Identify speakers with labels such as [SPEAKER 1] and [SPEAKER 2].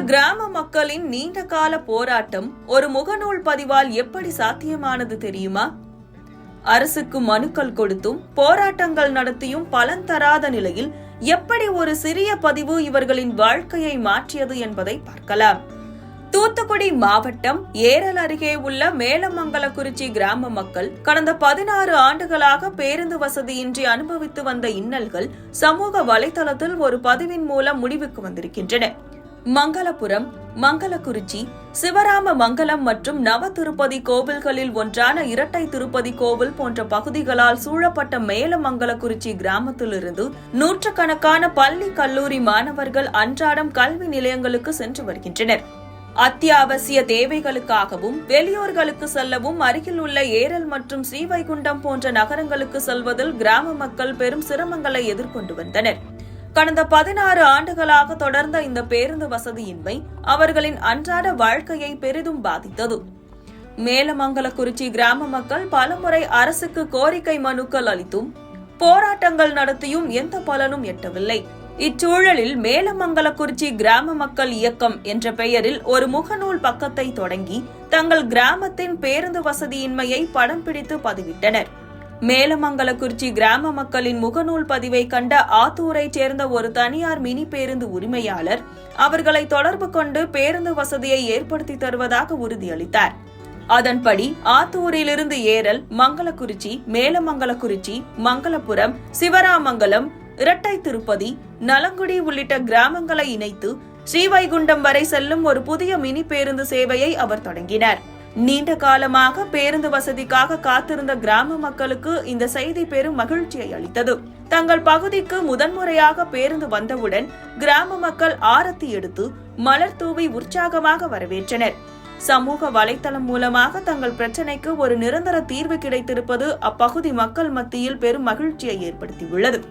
[SPEAKER 1] கிராம மக்களின் நீண்டகால போராட்டம் ஒரு முகநூல் பதிவால் எப்படி சாத்தியமானது தெரியுமா? அரசுக்கு மனுக்கள் கொடுத்தும் போராட்டங்கள் நடத்தியும் பலன் தராத நிலையில் எப்படி ஒரு சிறிய பதிவு இவர்களின் வாழ்க்கையை மாற்றியது என்பதை பார்க்கலாம். தூத்துக்குடி மாவட்டம் ஏரல் அருகே உள்ள மேலமங்கலக்குறிச்சி கிராம மக்கள் கடந்த 16 ஆண்டுகளாக பேருந்து வசதியின்றி அனுபவித்து வந்த இன்னல்கள் சமூக வலைதளத்தில் ஒரு பதிவின் மூலம் முடிவுக்கு வந்திருக்கின்றன. மங்களபுரம், மங்களக்குறிச்சி, சிவராம மங்கலம் மற்றும் நவ திருப்பதி கோவில்களில் ஒன்றான இரட்டை திருப்பதி கோவில் போன்ற பகுதிகளால் சூழப்பட்ட மேலமங்கலக்குறிச்சி கிராமத்திலிருந்து நூற்றுக்கணக்கான பள்ளி கல்லூரி மாணவர்கள் அன்றாடம் கல்வி நிலையங்களுக்கு சென்று வருகின்றனர். அத்தியாவசிய தேவைகளுக்காகவும் வெளியூர்களுக்கு செல்லவும் அருகில் உள்ள ஏரல் மற்றும் ஸ்ரீவைகுண்டம் போன்ற நகரங்களுக்கு செல்வதில் கிராம மக்கள் பெரும் சிரமங்களை எதிர்கொண்டு வந்தனர். கடந்த 16 ஆண்டுகளாக தொடர்ந்த இந்த பேருந்து வசதியின்மை அவர்களின் அன்றாட வாழ்க்கையை பெரிதும் பாதித்தது. மேலமங்கலக்குறிச்சி கிராம மக்கள் பலமுறை அரசுக்கு கோரிக்கை மனுக்கள் அளித்தும் போராட்டங்கள் நடத்தியும் எந்த பலனும் எட்டவில்லை. இச்சூழலில் மேலமங்கலக்குறிச்சி கிராம மக்கள் இயக்கம் என்ற பெயரில் ஒரு முகநூல் பக்கத்தை தொடங்கி தங்கள் கிராமத்தின் பேருந்து வசதியின்மையை படம் பிடித்து பதிவிட்டனர். மேலமங்கலக்குறிச்சி கிராம மக்களின் முகநூல் பதிவை கண்ட ஆத்தூரைச் சேர்ந்த ஒரு தனியார் மினி பேருந்து உரிமையாளர் அவர்களை தொடர்பு கொண்டு பேருந்து வசதியை ஏற்படுத்தி தருவதாக உறுதியளித்தார். அதன்படி ஆத்தூரிலிருந்து ஏரல், மங்களக்குறிச்சி, மேலமங்கலக்குறிச்சி, மங்களபுரம், சிவராமங்கலம், இரட்டை திருப்பதி, நலங்குடி உள்ளிட்ட கிராமங்களை இணைத்து ஸ்ரீவைகுண்டம் வரை செல்லும் ஒரு புதிய மினி பேருந்து சேவையை அவர் தொடங்கினார். நீண்ட காலமாக பேருந்து வசதிக்காக காத்திருந்த கிராம மக்களுக்கு இந்த செய்தி பெரும் மகிழ்ச்சியை அளித்தது. தங்கள் பகுதிக்கு முதன்முறையாக பேருந்து வந்தவுடன் கிராம மக்கள் ஆரத்தி எடுத்து மலர் தூவி உற்சாகமாக வரவேற்றனர். சமூக வலைதளம் மூலமாக தங்கள் பிரச்சினைக்கு ஒரு நிரந்தர தீர்வு கிடைத்திருப்பது அப்பகுதி மக்கள் மத்தியில் பெரும் மகிழ்ச்சியை ஏற்படுத்தியுள்ளது.